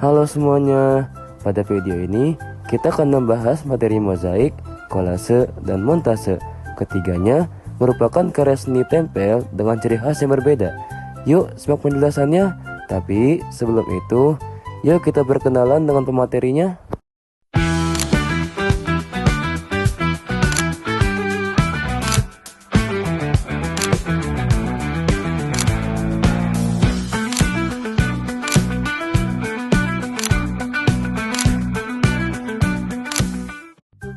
Halo semuanya, pada video ini kita akan membahas materi mozaik, kolase, dan montase. Ketiganya merupakan karya seni tempel dengan ciri khas yang berbeda. Yuk simak penjelasannya, tapi sebelum itu, yuk kita berkenalan dengan pematerinya.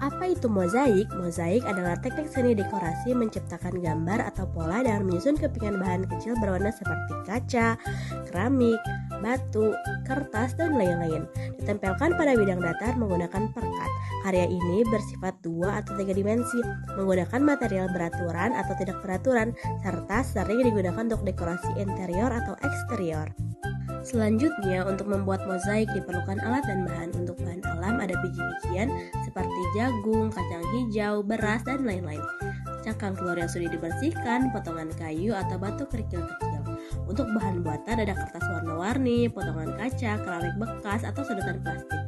Apa itu mozaik? Mozaik adalah teknik seni dekorasi menciptakan gambar atau pola dengan menyusun kepingan bahan kecil berwarna seperti kaca, keramik, batu, kertas, dan lain-lain. Ditempelkan pada bidang datar menggunakan perkat. Karya ini bersifat 2 atau 3 dimensi, menggunakan material beraturan atau tidak beraturan, serta sering digunakan untuk dekorasi interior atau eksterior. Selanjutnya, untuk membuat mozaik diperlukan alat dan bahan. Untuk bahan alam ada biji-bijian seperti jagung, kacang hijau, beras, dan lain-lain. Cangkang telur yang sudah dibersihkan, potongan kayu atau batu kerikil kecil. Untuk bahan buatan ada kertas warna-warni, potongan kaca, keramik bekas, atau sedotan plastik.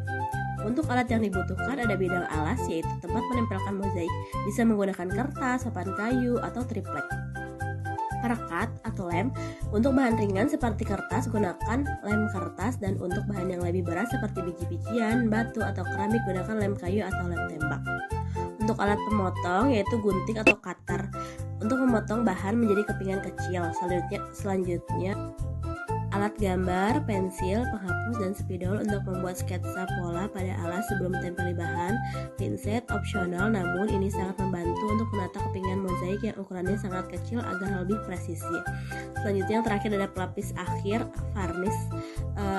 Untuk alat yang dibutuhkan ada bidang alas, yaitu tempat menempelkan mozaik. Bisa menggunakan kertas, papan kayu, atau triplek. Perekat atau lem. Untuk bahan ringan seperti kertas gunakan lem kertas, dan untuk bahan yang lebih berat seperti biji-bijian, batu, atau keramik gunakan lem kayu atau lem tembak. Untuk alat pemotong yaitu gunting atau cutter untuk memotong bahan menjadi kepingan kecil. Selanjutnya alat gambar, pensil, penghapus, dan spidol untuk membuat sketsa pola pada alas sebelum ditempeli bahan. Pinset opsional, namun ini sangat membantu untuk menata kepingan mozaik yang ukurannya sangat kecil agar lebih presisi. Selanjutnya yang terakhir ada pelapis akhir, varnish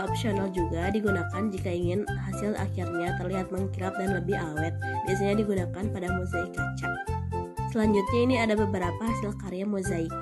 opsional juga digunakan jika ingin hasil akhirnya terlihat mengkilap dan lebih awet. Biasanya digunakan pada mozaik kaca. Selanjutnya ini ada beberapa hasil karya mozaik.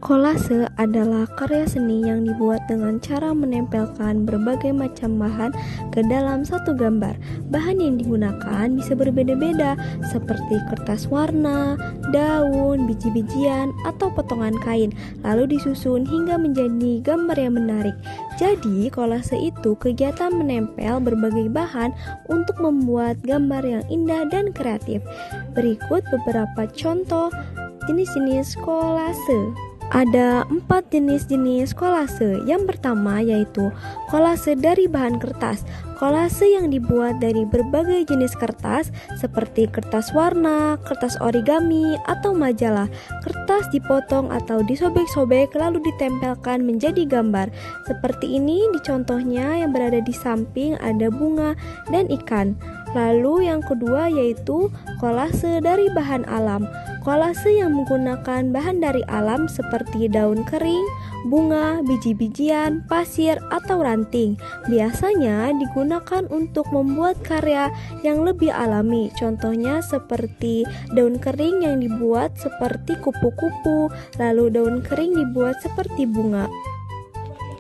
Kolase adalah karya seni yang dibuat dengan cara menempelkan berbagai macam bahan ke dalam satu gambar. Bahan yang digunakan bisa berbeda-beda, seperti kertas warna, daun, biji-bijian, atau potongan kain, lalu disusun hingga menjadi gambar yang menarik. Jadi, kolase itu kegiatan menempel berbagai bahan untuk membuat gambar yang indah dan kreatif. Berikut beberapa contoh jenis-jenis kolase. Ada 4 jenis-jenis kolase. Yang pertama yaitu kolase dari bahan kertas. Kolase yang dibuat dari berbagai jenis kertas seperti kertas warna, kertas origami, atau majalah. Kertas dipotong atau disobek-sobek lalu ditempelkan menjadi gambar. Seperti ini di contohnya yang berada di samping ada bunga dan ikan. Lalu yang kedua yaitu kolase dari bahan alam. Kolase yang menggunakan bahan dari alam seperti daun kering, bunga, biji-bijian, pasir, atau ranting. Biasanya digunakan untuk membuat karya yang lebih alami. Contohnya seperti daun kering yang dibuat seperti kupu-kupu, lalu daun kering dibuat seperti bunga.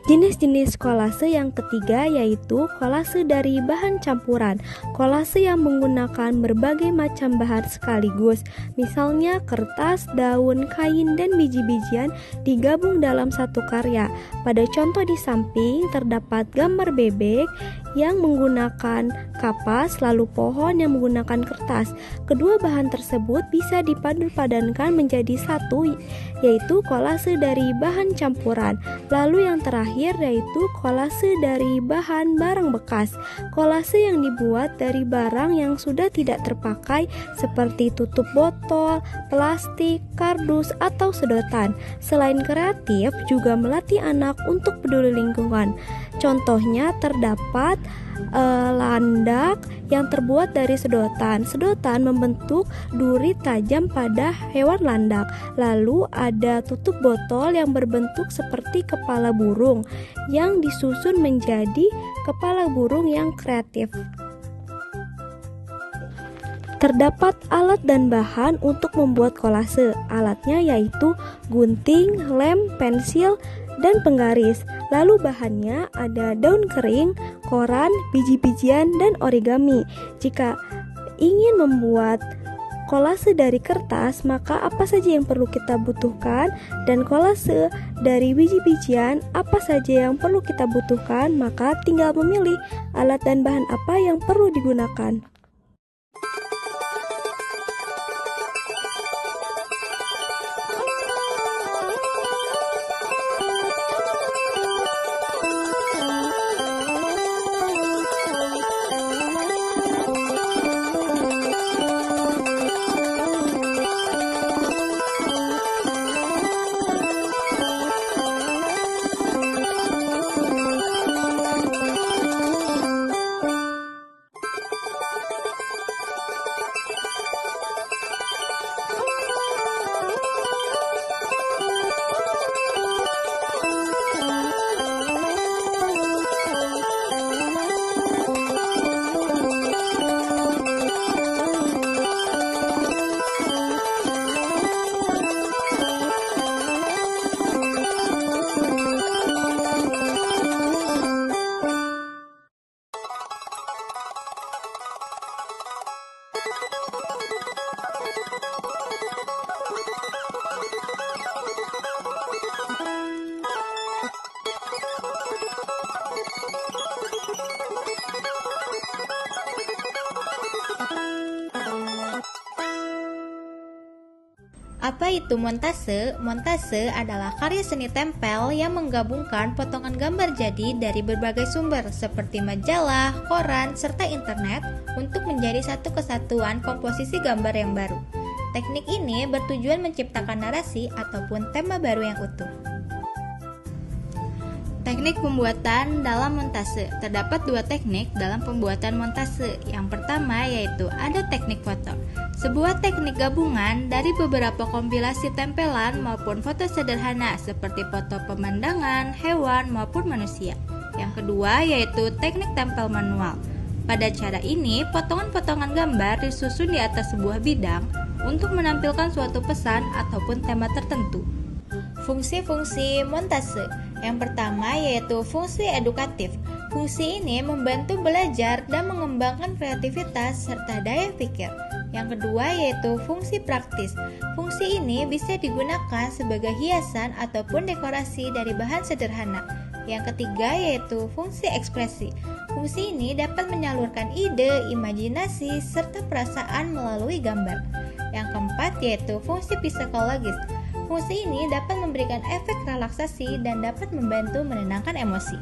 Jenis-jenis kolase yang ketiga yaitu kolase dari bahan campuran. Kolase yang menggunakan berbagai macam bahan sekaligus, misalnya kertas, daun, kain, dan biji-bijian digabung dalam satu karya. Pada contoh di samping terdapat gambar bebek yang menggunakan kapas, lalu pohon yang menggunakan kertas. Kedua bahan tersebut bisa dipadu-padankan menjadi satu, yaitu kolase dari bahan campuran. Lalu yang terakhir terakhir yaitu kolase dari bahan barang bekas. Kolase yang dibuat dari barang yang sudah tidak terpakai seperti tutup botol, plastik, kardus, atau sedotan. Selain kreatif, juga melatih anak untuk peduli lingkungan. Contohnya terdapat landak yang terbuat dari sedotan. Sedotan membentuk duri tajam pada hewan landak. Lalu ada tutup botol yang berbentuk seperti kepala burung yang disusun menjadi kepala burung yang kreatif. Terdapat alat dan bahan untuk membuat kolase. Alatnya yaitu gunting, lem, pensil, dan penggaris. Lalu bahannya ada daun kering, koran, biji-bijian, dan origami. Jika ingin membuat kolase dari kertas, maka apa saja yang perlu kita butuhkan? Dan kolase dari biji-bijian, apa saja yang perlu kita butuhkan? Maka tinggal memilih alat dan bahan apa yang perlu digunakan. Apa itu montase? Montase adalah karya seni tempel yang menggabungkan potongan gambar jadi dari berbagai sumber seperti majalah, koran, serta internet untuk menjadi satu kesatuan komposisi gambar yang baru. Teknik ini bertujuan menciptakan narasi ataupun tema baru yang utuh. Teknik pembuatan dalam montase. Terdapat dua teknik dalam pembuatan montase. Yang pertama yaitu ada teknik foto. Sebuah teknik gabungan dari beberapa kompilasi tempelan maupun foto sederhana seperti foto pemandangan, hewan maupun manusia. Yang kedua yaitu teknik tempel manual. Pada cara ini, potongan-potongan gambar disusun di atas sebuah bidang untuk menampilkan suatu pesan ataupun tema tertentu. Fungsi-fungsi montase. Yang pertama yaitu fungsi edukatif. Fungsi ini membantu belajar dan mengembangkan kreativitas serta daya pikir. Yang kedua yaitu fungsi praktis. Fungsi ini bisa digunakan sebagai hiasan ataupun dekorasi dari bahan sederhana. Yang ketiga yaitu fungsi ekspresi. Fungsi ini dapat menyalurkan ide, imajinasi, serta perasaan melalui gambar. Yang keempat yaitu fungsi psikologis. Fungsi ini dapat memberikan efek relaksasi dan dapat membantu menenangkan emosi.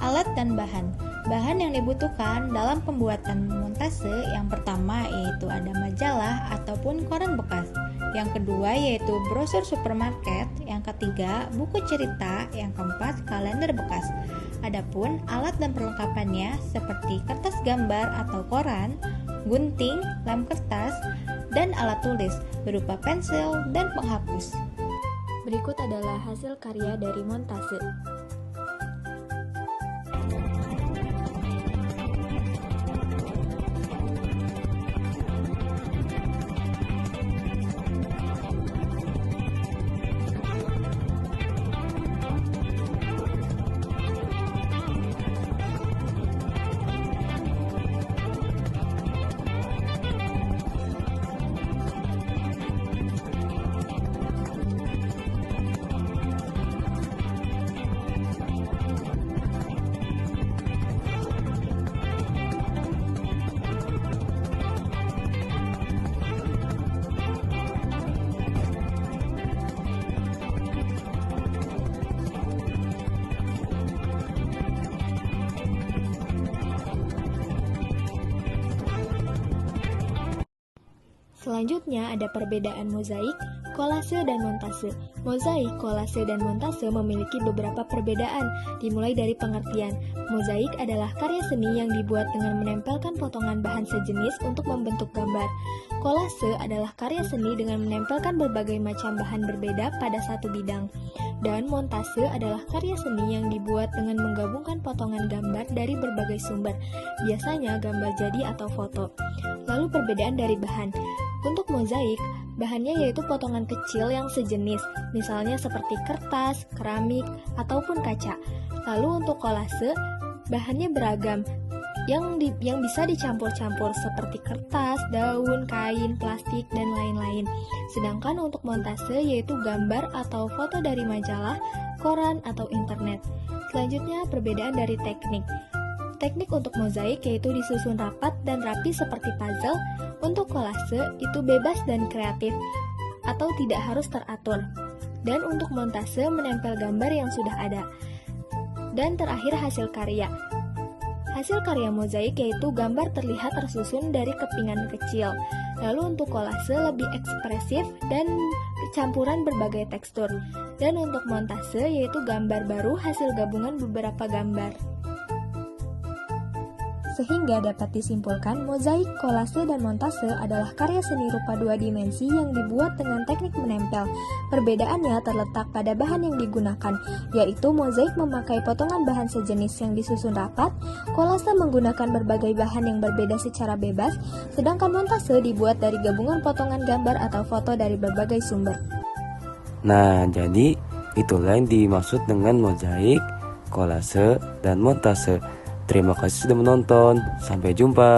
Alat dan bahan. Bahan yang dibutuhkan dalam pembuatan montase yang pertama yaitu ada majalah ataupun koran bekas. Yang kedua yaitu brosur supermarket. Yang ketiga buku cerita. Yang keempat kalender bekas. Adapun alat dan perlengkapannya seperti kertas gambar atau koran, gunting, lem kertas, dan alat tulis berupa pensil dan penghapus. Berikut adalah hasil karya dari montase. Selanjutnya ada perbedaan mozaik, kolase, dan montase. Mozaik, kolase, dan montase memiliki beberapa perbedaan, dimulai dari pengertian. Mozaik adalah karya seni yang dibuat dengan menempelkan potongan bahan sejenis untuk membentuk gambar. Kolase adalah karya seni dengan menempelkan berbagai macam bahan berbeda pada satu bidang. Dan montase adalah karya seni yang dibuat dengan menggabungkan potongan gambar dari berbagai sumber, biasanya gambar jadi atau foto. Lalu perbedaan dari bahan. Untuk mozaik, bahannya yaitu potongan kecil yang sejenis, misalnya seperti kertas, keramik, ataupun kaca. Lalu untuk kolase, bahannya beragam, yang bisa dicampur-campur seperti kertas, daun, kain, plastik, dan lain-lain. Sedangkan untuk montase yaitu gambar atau foto dari majalah, koran, atau internet. Selanjutnya perbedaan dari teknik. Teknik untuk mozaik yaitu disusun rapat dan rapi seperti puzzle. Untuk kolase itu bebas dan kreatif atau tidak harus teratur. Dan untuk montase menempel gambar yang sudah ada. Dan terakhir hasil karya. Hasil karya mozaik yaitu gambar terlihat tersusun dari kepingan kecil. Lalu untuk kolase lebih ekspresif dan campuran berbagai tekstur. Dan untuk montase yaitu gambar baru hasil gabungan beberapa gambar. Sehingga dapat disimpulkan, mozaik, kolase, dan montase adalah karya seni rupa dua dimensi yang dibuat dengan teknik menempel. Perbedaannya terletak pada bahan yang digunakan, yaitu mozaik memakai potongan bahan sejenis yang disusun rapat, kolase menggunakan berbagai bahan yang berbeda secara bebas, sedangkan montase dibuat dari gabungan potongan gambar atau foto dari berbagai sumber. Nah, jadi itulah yang dimaksud dengan mozaik, kolase, dan montase. Terima kasih sudah menonton. Sampai jumpa.